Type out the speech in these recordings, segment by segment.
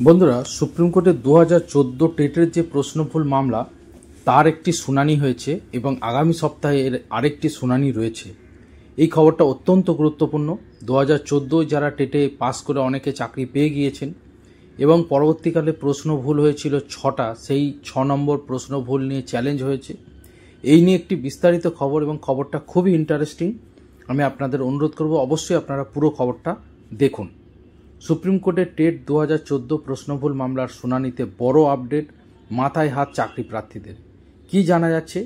বন্ধুরা, সুপ্রিম কোর্টে 2014 টেটের যে প্রশ্নভুল মামলা তার একটি শুনানি হয়েছে এবং আগামী সপ্তাহে এর আরেকটি শুনানি রয়েছে। এই খবরটা অত্যন্ত গুরুত্বপূর্ণ। 2014 যারা টেটে পাস করে অনেকে চাকরি পেয়ে গিয়েছেন এবং পরবর্তীকালে প্রশ্ন ভুল হয়েছিল 6টা, সেই 6 নম্বর প্রশ্ন ভুল নিয়ে চ্যালেঞ্জ হয়েছে। এই নিয়ে একটি বিস্তারিত খবর এবং খবরটা খুবই ইন্টারেস্টিং। আমি আপনাদের অনুরোধ করব অবশ্যই আপনারা পুরো খবরটা দেখুন। সুপ্রিম কোর্টের টেট 2014 প্রশ্নভুল মামলার শুনানিতে বড় আপডেট, মাথায় হাত চাকরি প্রার্থীদের। কি জানা যাচ্ছে?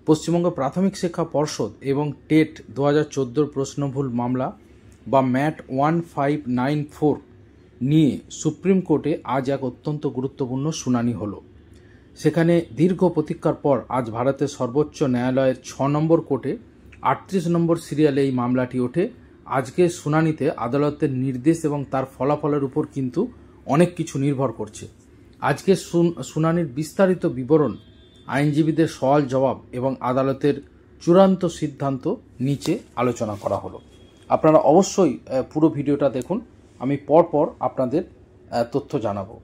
পশ্চিমবঙ্গ প্রাথমিক শিক্ষা পর্ষদ এবং টেট 2014 প্রশ্নভুল মামলা বা ম্যাট 1594 নিয়ে সুপ্রিম কোর্টে আজ এক অত্যন্ত গুরুত্বপূর্ণ শুনানি হলো। সেখানে দীর্ঘ প্রতীক্ষার পর আজ ভারতের সর্বোচ্চ ন্যায়ালয়ের 6 নম্বর কোর্টে 38 নম্বর সিরিয়ালে এই মামলাটি ওঠে। আজকের শুনানিতে আদালতের নির্দেশ এবং তার ফলাফলের উপর কিন্তু অনেক কিছু নির্ভর করছে। আজকের শুনানির বিস্তারিত বিবরণ, আইনজীবীদের সওয়াল জবাব এবং আদালতের চূড়ান্ত সিদ্ধান্ত নিচে আলোচনা করা হলো। আপনারা অবশ্যই পুরো ভিডিওটা দেখুন, আমি পরপর আপনাদের তথ্য জানাবো।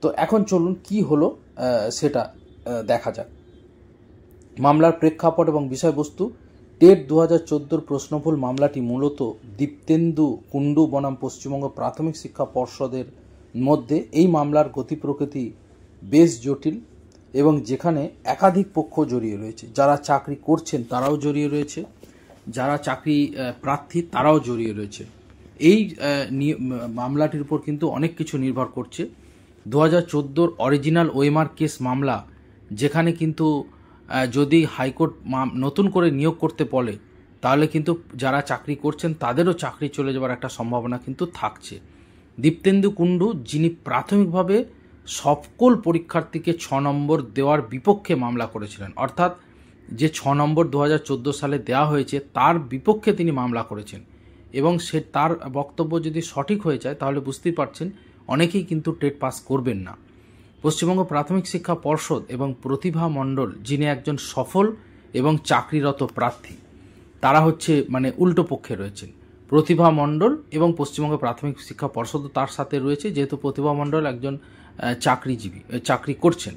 তো এখন চলুন কি হলো সেটা দেখা যাক। মামলার প্রেক্ষাপট এবং বিষয়বস্তু। টেট 2014 প্রশ্নভুল মামলাটি মূলত দীপ্তেন্দু কুণ্ডু বনাম পশ্চিমবঙ্গ প্রাথমিক শিক্ষা পর্ষদের মধ্যে। এই মামলার গতি প্রকৃতি বেশ জটিল এবং যেখানে একাধিক পক্ষ জড়িয়ে রয়েছে। যারা চাকরি করছেন তারাও জড়িয়ে রয়েছে, যারা চাকরি প্রার্থী তারাও জড়িয়ে রয়েছে। এই মামলাটির উপর কিন্তু অনেক কিছু নির্ভর করছে। 2014 অরিজিনাল ওএমআর কেস মামলা, যেখানে কিন্তু যদি হাইকোর্ট নতুন করে নিয়োগ করতে বলে তাহলে কিন্তু যারা চাকরি করছেন তাদেরও চাকরি চলে যাওয়ার একটা সম্ভাবনা কিন্তু থাকছে। দীপ্তেন্দু কুণ্ডু, যিনি প্রাথমিকভাবে সকল পরীক্ষার্থীকে 6 নম্বর দেওয়ার বিপক্ষে মামলা করেছিলেন, অর্থাৎ যে 6 নম্বর 2014 সালে দেওয়া হয়েছে তার বিপক্ষে তিনি মামলা করেছেন এবং তার বক্তব্য যদি সঠিক হয়ে যায় তাহলে বুঝতেই পারছেন অনেকেই কিন্তু টেট পাস করবেন না। পশ্চিমবঙ্গ প্রাথমিক শিক্ষা পর্ষদ এবং প্রতিভা মণ্ডল, যিনি একজন সফল এবং চাকরিরত প্রার্থী, তারা হচ্ছে উল্টো পক্ষে রয়েছেন। প্রতিভা মণ্ডল এবং পশ্চিমবঙ্গ প্রাথমিক শিক্ষা পর্ষদও তার সাথে রয়েছে, যেহেতু প্রতিভা মণ্ডল একজন চাকরিজীবী, চাকরি করছেন।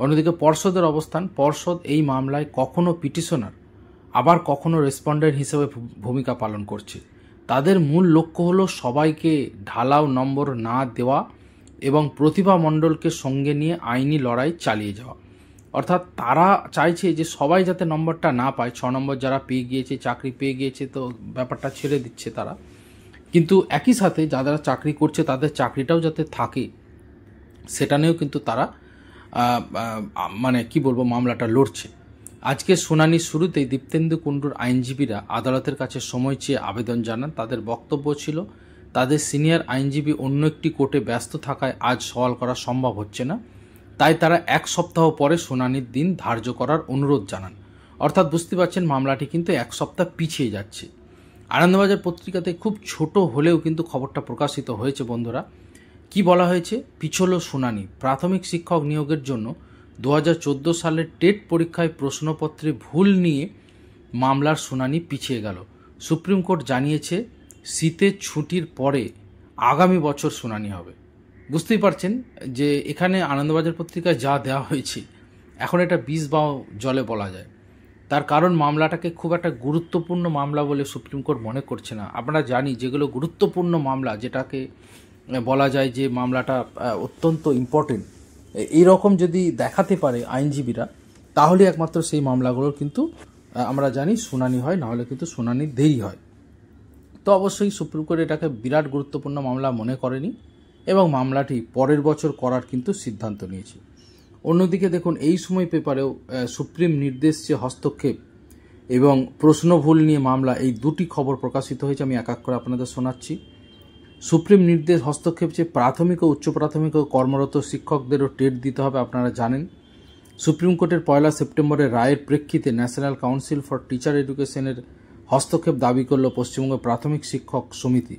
অন্যদিকে পর্ষদের অবস্থান, পর্ষদ এই মামলায় কখনো পিটিশনার আবার কখনো রেসপন্ডেন্ট হিসেবে ভূমিকা পালন করছে। তাদের মূল লক্ষ্য হলো সবাইকে ঢালাও নম্বর না দেওয়া এবং প্রতিভা মণ্ডলকে সঙ্গে নিয়ে আইনি লড়াই চালিয়ে যাওয়া। অর্থাৎ তারা চাইছে যে সবাই যাতে নম্বরটা না পায়। 6 নম্বর যারা পেয়ে গিয়েছে, চাকরি পেয়ে গিয়েছে, তো ব্যাপারটা ছেড়ে দিচ্ছে তারা, কিন্তু একই সাথে যারা চাকরি করছে তাদের চাকরিটাও যাতে থাকে সেটা নিয়েও কিন্তু তারা মামলাটা লড়ছে। আজকের শুনানির শুরুতেই দীপ্তেন্দু কুণ্ডুর আইনজীবীরা আদালতের কাছে সময় চেয়ে আবেদন জানান। তাদের বক্তব্য ছিল তাদের সিনিয়র আইনজীবী অন্য একটি কোর্টে ব্যস্ত থাকায় আজ সওয়াল করা সম্ভব হচ্ছে না, তাই তারা 1 সপ্তাহ পরে শুনানির দিন ধার্য করার অনুরোধ জানান। অর্থাৎ বুঝতে পারছেন মামলাটি কিন্তু 1 সপ্তাহ পিছিয়ে যাচ্ছে। আনন্দবাজার পত্রিকাতে খুব ছোট হলেও কিন্তু খবরটা প্রকাশিত হয়েছে। বন্ধুরা, কি বলা হয়েছে? পিছলো শুনানি। প্রাথমিক শিক্ষক নিয়োগের জন্য 2014 সালের টেট পরীক্ষায় প্রশ্নপত্রে ভুল নিয়ে মামলার শুনানি পিছিয়ে গেল। সুপ্রিম কোর্ট জানিয়েছে শীতের ছুটির পরে আগামী বছর শুনানি হবে। বুঝতেই পারছেন যে এখানে আনন্দবাজার পত্রিকায় যা দেওয়া হয়েছে এখন এটা বিষ বা জলে বলা যায়। তার কারণ মামলাটাকে খুব একটা গুরুত্বপূর্ণ মামলা বলে সুপ্রিম কোর্ট মনে করছে না। আমরা জানি যেগুলো গুরুত্বপূর্ণ মামলা, যেটাকে বলা যায় যে মামলাটা অত্যন্ত ইম্পর্টেন্ট, এইরকম যদি দেখাতে পারে আইনজীবীরা তাহলে একমাত্র সেই মামলাগুলোর কিন্তু আমরা জানি শুনানি হয়, নাহলে কিন্তু শুনানি দেরি হয়। তো অবশ্যই সুপ্রিম কোর্ট এটাকে বিরাট গুরুত্বপূর্ণ মামলা মনে করেনি এবং মামলাটি পরের বছর করার কিন্তু সিদ্ধান্ত নিয়েছে। অন্যদিকে দেখুন, এই সময় পেপারেও সুপ্রিম নির্দেশ যে হস্তক্ষেপ এবং প্রশ্ন ভুল নিয়ে মামলা, এই দুটি খবর প্রকাশিত হয়েছে। আমি এক এক করে আপনাদের শোনাচ্ছি। সুপ্রিম নির্দেশ হস্তক্ষেপ যে প্রাথমিক ও উচ্চ প্রাথমিক ও কর্মরত শিক্ষকদেরও টেট দিতে হবে, আপনারা জানেন। সুপ্রিম কোর্টের 1 সেপ্টেম্বরের রায়ের প্রেক্ষিতে ন্যাশনাল কাউন্সিল ফর টিচার এডুকেশনের হস্তক্ষেপ দাবি করল পশ্চিমবঙ্গ প্রাথমিক শিক্ষক সমিতি।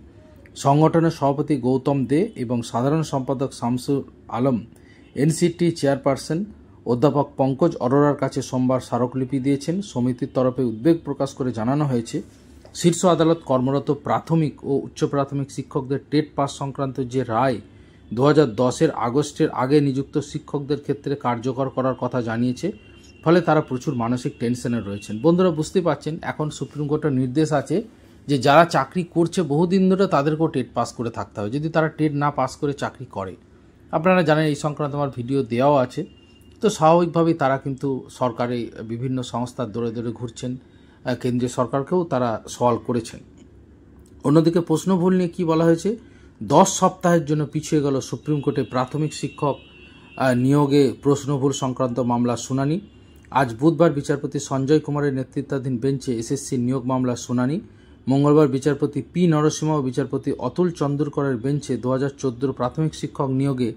সংগঠনের সভাপতি গৌতম দে এবং সাধারণ সম্পাদক শামসুল আলম এনসিটি চেয়ারপারসন অধ্যাপক পঙ্কজ অরোরার কাছে সোমবার স্মারকলিপি দিয়েছেন। সমিতির তরফে উদ্বেগ প্রকাশ করে জানানো হয়েছে, শীর্ষ আদালত কর্মরত প্রাথমিক ও উচ্চ প্রাথমিক শিক্ষকদের টেট পাস সংক্রান্ত যে রায় 2010-এর আগস্টের আগে নিযুক্ত শিক্ষকদের ক্ষেত্রে কার্যকর করার কথা জানিয়েছে। ফলে তারা প্রচুর মানসিক টেনশনে রয়েছেন। বন্ধুরা বুঝতে পারছেন, এখন সুপ্রিম কোর্টের নির্দেশ আছে যে যারা চাকরি করছে বহুদিন ধরে তাদেরকেও টেট পাস করে থাকতে হবে। যদি তারা টেট না পাস করে চাকরি করে, আপনারা জানেন এই সংক্রান্ত আমার ভিডিও দেওয়াও আছে, তো স্বাভাবিকভাবেই তারা কিন্তু সরকারি বিভিন্ন সংস্থার দৌড়ে দৌড়ে ঘুরছেন, কেন্দ্রীয় সরকারকেও তারা সওয়াল করেছেন। অন্যদিকে প্রশ্ন ভুল নিয়ে কী বলা হয়েছে, 10 সপ্তাহের জন্য পিছিয়ে গেল সুপ্রিম কোর্টে প্রাথমিক শিক্ষক নিয়োগে প্রশ্নভুল সংক্রান্ত মামলার শুনানি। আজ বুধবার বিচারপতি সঞ্জয় কুমারের নেতৃত্বাধীন বেঞ্চে এসএসসি নিয়োগ মামলার শুনানি। মঙ্গলবার বিচারপতি পি নরসিংহ ও বিচারপতি অতুল চন্দ্রকরের বেঞ্চে 2014 প্রাথমিক শিক্ষক নিয়োগে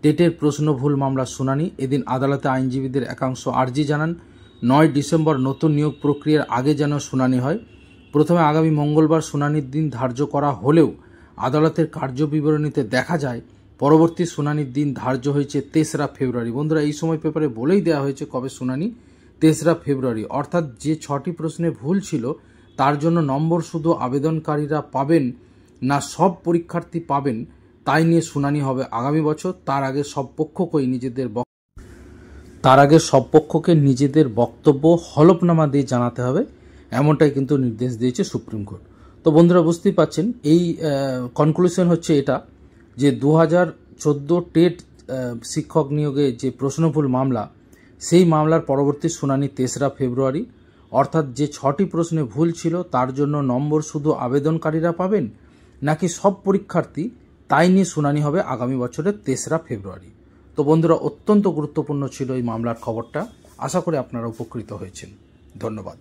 টেটের প্রশ্নভুল মামলার শুনানি। এদিন আদালতে আইনজীবীদের একাংশ আর্জি জানান 9 ডিসেম্বর নতুন নিয়োগ প্রক্রিয়ার আগে যেন শুনানি হয়। প্রথমে আগামী মঙ্গলবার শুনানির দিন ধার্য করা হলেও আদালতের কার্যবিবরণীতে দেখা যায় পরবর্তী শুনানির দিন ধার্য হয়েছে 3রা ফেব্রুয়ারি। বন্ধুরা এই সময় পেপারে বলেই দেওয়া হয়েছে কবে শুনানি, 3রা ফেব্রুয়ারি। অর্থাৎ যে 6টি প্রশ্নে ভুল ছিল তার জন্য নম্বর শুধু আবেদনকারীরা পাবেন না সব পরীক্ষার্থী পাবেন, তাই নিয়ে শুনানি হবে আগামী বছর। তার আগে সব পক্ষকে নিজেদের বক্তব্য হলফনামা দিয়ে জানাতে হবে, এমনটাই কিন্তু নির্দেশ দিয়েছে সুপ্রিম কোর্ট। তো বন্ধুরা বুঝতেই পাচ্ছেন, এই কনক্লুশন হচ্ছে এটা যে 2014 টেট শিক্ষক নিয়োগে যে প্রশ্নভুল মামলা, সেই মামলার পরবর্তী শুনানি 3রা ফেব্রুয়ারি। অর্থাৎ যে 6টি প্রশ্নে ভুল ছিল তার জন্য নম্বর শুধু আবেদনকারীরা পাবেন নাকি সব পরীক্ষার্থী, তাই নিয়ে শুনানি হবে আগামী বছরের 3রা ফেব্রুয়ারি। তো বন্ধুরা অত্যন্ত গুরুত্বপূর্ণ ছিল এই মামলার খবরটা। আশা করি আপনারা উপকৃত হয়েছেন। ধন্যবাদ।